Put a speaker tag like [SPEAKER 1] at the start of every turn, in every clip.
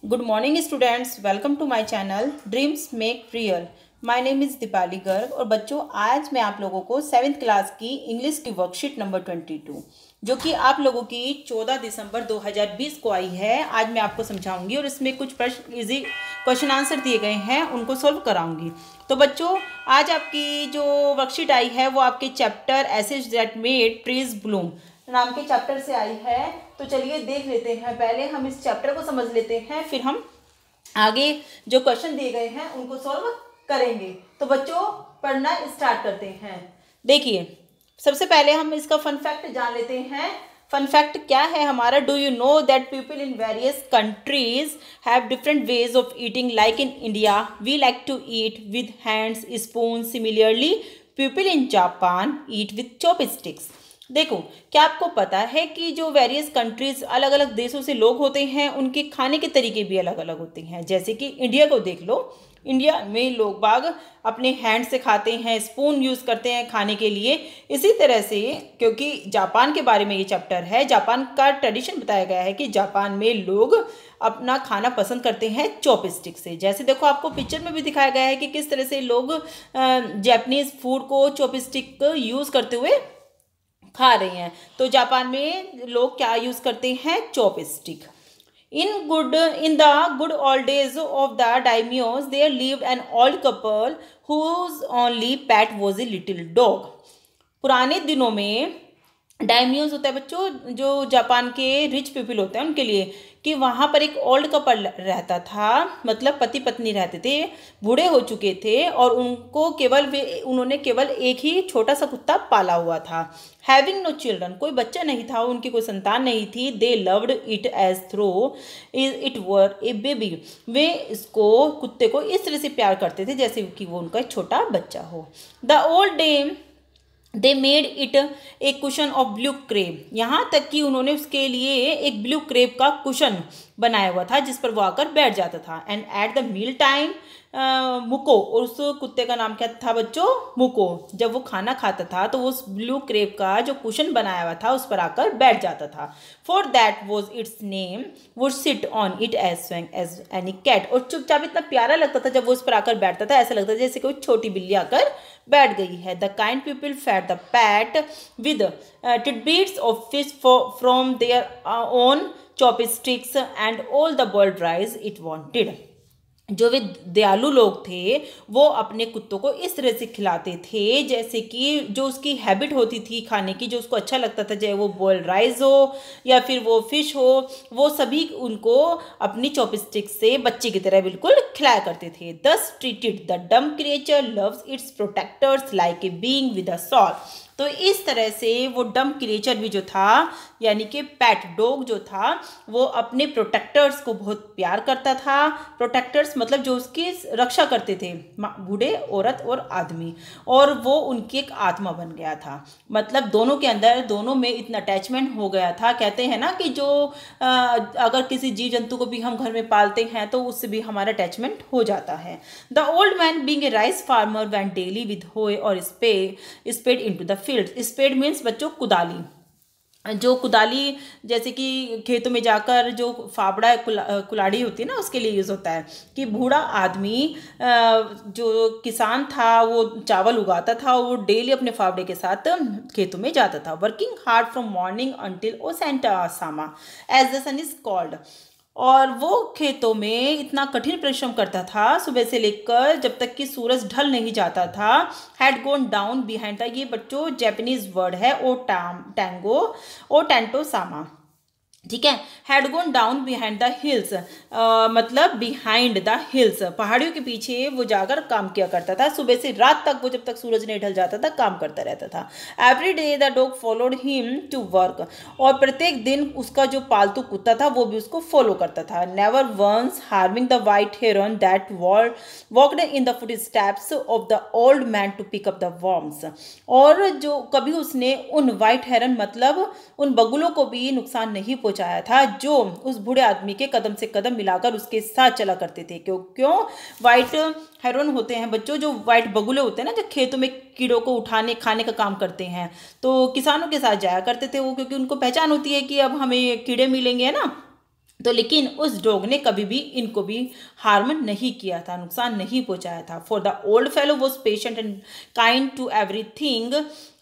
[SPEAKER 1] Good morning students, welcome to my channel Dreams Make Real. My name is Deepali Garg और बच्चों आज मैं आप लोगों को 7th क्लास की इंग्लिश की वर्कशीट नंबर 22 जो कि आप लोगों की 14 दिसंबर 2020 को आई है आज मैं आपको समझाऊंगी और इसमें कुछ प्रश्न इजी क्वेश्चन आंसर दिए गए हैं उनको सॉल्व कराऊंगी। तो बच्चों आज आपकी जो वर्कशीट आई है वो आपके chapter essays that made trees bloom नाम के चैप्टर से आई है। तो चलिए देख लेते हैं, पहले हम इस चैप्टर को समझ लेते हैं फिर हम आगे जो क्वेश्चन दिए गए हैं उनको सॉल्व करेंगे। तो बच्चों पढ़ना स्टार्ट करते हैं। देखिए सबसे पहले हम इसका फन फैक्ट जान लेते हैं। फन फैक्ट क्या है हमारा, do you know that people in various countries have different ways of eating, like in India we like to eat with hands spoon, similarly people in Japan eat with chopsticks. देखो क्या आपको पता है कि जो वेरियस कंट्रीज अलग अलग देशों से लोग होते हैं उनके खाने के तरीके भी अलग अलग होते हैं। जैसे कि इंडिया को देख लो, इंडिया में लोग बाग अपने हैंड से खाते हैं, स्पून यूज़ करते हैं खाने के लिए। इसी तरह से क्योंकि जापान के बारे में ये चैप्टर है, जापान का ट्रेडिशन बताया गया है कि जापान में लोग अपना खाना पसंद करते हैं चॉपस्टिक से। जैसे देखो आपको पिक्चर में भी दिखाया गया है कि किस तरह से लोग जापानीज़ फूड को चॉपस्टिक यूज़ करते हुए खा रहे हैं। तो जापान में लोग क्या यूज़ करते हैं, chopstick. In the good old days of the daimyos, there lived an old couple whose only pet was a little dog. पुराने दिनों में डायमियोज होता है बच्चों, जो जापान के रिच पीपल होते हैं उनके लिए, कि वहाँ पर एक ओल्ड कपल रहता था, मतलब पति पत्नी रहते थे, बूढ़े हो चुके थे और उनको उन्होंने केवल एक ही छोटा सा कुत्ता पाला हुआ था। हैविंग नो चिल्ड्रन, कोई बच्चा नहीं था, उनकी कोई संतान नहीं थी। They loved it as though it were a baby, वे इसको कुत्ते को इस तरह से प्यार करते थे जैसे कि वो उनका छोटा बच्चा हो। The old dame they made it a cushion of blue crepe, यहाँ तक कि उन्होंने उसके लिए एक ब्लू क्रेप का कुशन बनाया हुआ था जिस पर वो आकर बैठ जाता था। And at the meal time Muko, और उस कुत्ते का नाम क्या था बच्चों, मुको। जब वो खाना खाता था तो वो उस ब्लू क्रेप का जो कुशन बनाया हुआ था उस पर आकर बैठ जाता था। For that was its name, would sit on it as snug as any cat, और चुपचाप इतना प्यारा लगता था जब वो उस पर आकर बैठता था, ऐसा लगता था जैसे कोई छोटी बिल्ली आकर बैठ गई है। The kind people fed the pet with tidbits of fish from their own chopsticks and all the boiled rice it wanted. जो वे दयालु लोग थे वो अपने कुत्तों को इस तरह से खिलाते थे जैसे कि जो उसकी हैबिट होती थी खाने की, जो उसको अच्छा लगता था, चाहे वो बॉइल्ड राइस हो या फिर वो फिश हो, वो सभी उनको अपनी चॉपस्टिक से बच्चे की तरह बिल्कुल खिलाया करते थे। Thus treated the dumb creature loves its protectors like a being with a soul. तो इस तरह से वो डम क्रिएचर भी जो था, यानी कि पैट डॉग जो था, वो अपने प्रोटेक्टर्स को बहुत प्यार करता था। प्रोटेक्टर्स मतलब जो उसकी रक्षा करते थे, बूढ़े, औरत और आदमी, और वो उनकी एक आत्मा बन गया था। मतलब दोनों के अंदर, दोनों में इतना अटैचमेंट हो गया था। कहते हैं ना कि जो अगर किसी जीव जंतु को भी हम घर में पालते हैं तो उससे भी हमारा अटैचमेंट हो जाता है। The old man being a rice farmer went daily with hoe और spade into the field. Spade means बच्चों कुदाली, जो कुदाली जैसे कि खेतों में जाकर जो फावड़ा कुलाड़ी होती है ना उसके लिए यूज़ होता है। कि बूढ़ा आदमी जो किसान था वो चावल उगाता था, वो डेली अपने फावड़े के साथ खेतों में जाता था। Working hard from morning until ओसेंटा सामा as the sun is called, और वो खेतों में इतना कठिन परिश्रम करता था सुबह से लेकर जब तक कि सूरज ढल नहीं जाता था। हैड गोन डाउन बिहाइंड था, ये बच्चों जापानीज वर्ड है ओ टैंटो सामा, ठीक है। Had gone down behind the hills, मतलब बिहाइंड द हिल्स, पहाड़ियों के पीछे वो जाकर काम किया करता था। सुबह से रात तक वो जब तक सूरज नहीं ढल जाता था काम करता रहता था। Every day the dog followed him to work, और प्रत्येक दिन उसका जो पालतू कुत्ता था वो भी उसको फॉलो करता था। Never once harming the white heron that walked in the footsteps of the old man to pick up the worms, और जो कभी उसने उन वाइट हेरन मतलब उन बगुलों को भी नुकसान नहीं पहुंचाया था जो उस बूढ़े आदमी के कदम से कदम मिलाकर उसके साथ चला करते थे। क्यों वाइट हेरोन होते हैं बच्चों, जो वाइट बगुले होते हैं ना, जो खेतों में कीड़ों को उठाने खाने का काम करते हैं, तो किसानों के साथ जाया करते थे वो, क्योंकि उनको पहचान होती है कि अब हमें कीड़े मिलेंगे, है ना। तो लेकिन उस डॉग ने कभी भी इनको भी हार्म नहीं किया था, नुकसान नहीं पहुंचाया था। For the old fellow was patient and kind to everything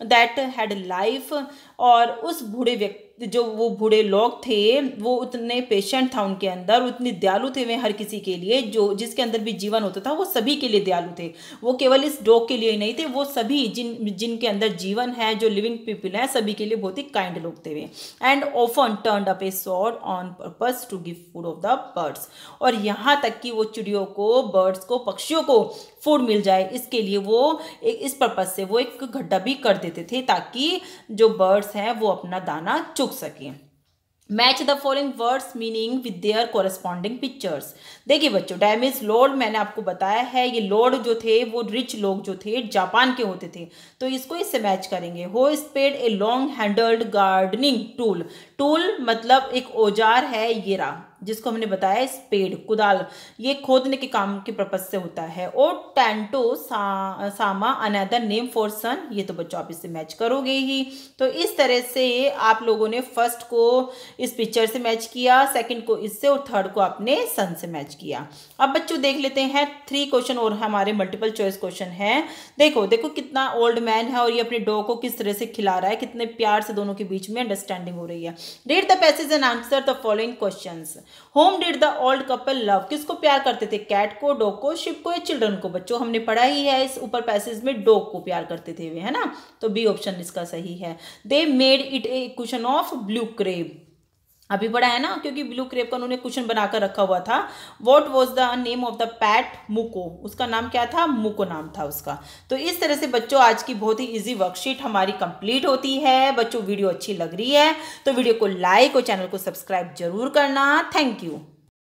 [SPEAKER 1] that had life. और उस बूढ़े व्यक्ति, जो वो बूढ़े लोग थे, वो उतने पेशेंट था उनके अंदर, उतने दयालु थे वे हर किसी के लिए, जो जिसके अंदर भी जीवन होता था वो सभी के लिए दयालु थे। वो केवल इस डॉग के लिए ही नहीं थे, वो सभी जिनके अंदर जीवन है, जो लिविंग पीपल है, सभी के लिए बहुत ही काइंड लोग थे वे। And often turned up a sword on purpose to give food of the birds. और यहाँ तक कि वो चिड़ियों को, बर्ड्स को, पक्षियों को फूड मिल जाए, इसके लिए वो इस पर्पज से वो एक गड्ढा भी कर देते थे ताकि जो बर्ड्स हैं वो अपना दाना चुग सकें। Match the following words meaning with their corresponding pictures. देखिए बच्चों, डैमेज लॉर्ड मैंने आपको बताया है, ये लॉर्ड जो थे वो रिच लोग जो थे जापान के होते थे, तो इसको इससे मैच करेंगे। Hoe spade a long handled gardening tool. Tool मतलब एक औजार है, ये रहा जिसको हमने बताया स्पेड, कुदाल, ये खोदने के काम के पर्पज से होता है। और टैंटो सामा अनदर नेम फॉर सन, ये तो बच्चों आप इससे मैच करोगे ही। तो इस तरह से आप लोगों ने फर्स्ट को इस पिक्चर से मैच किया, सेकंड को इससे, और थर्ड को आपने सन से मैच किया। अब बच्चों देख लेते हैं 3 क्वेश्चन और हमारे मल्टीपल चॉइस क्वेश्चन है। देखो देखो कितना ओल्ड मैन है और ये अपने डॉग को किस तरह से खिला रहा है, कितने प्यार से दोनों के बीच में अंडरस्टैंडिंग हो रही है। Read the passage and answer the following questions. Home did the old couple love, किसको प्यार करते थे, कैट को, डॉग को, शिप को या चिल्ड्रन को। बच्चों हमने पढ़ा ही है इस ऊपर पैसेज में, डॉग को प्यार करते थे वे, है ना, तो बी ऑप्शन इसका सही है। They made it a cushion of blue crepe, अभी पढ़ा है ना, क्योंकि ब्लू क्रेप का उन्होंने कुशन बनाकर रखा हुआ था। What was the name of the pet, Muko, उसका नाम क्या था, मुको नाम था उसका। तो इस तरह से बच्चों आज की बहुत ही इजी वर्कशीट हमारी कंप्लीट होती है। बच्चों वीडियो अच्छी लग रही है तो वीडियो को लाइक और चैनल को सब्सक्राइब जरूर करना। Thank you.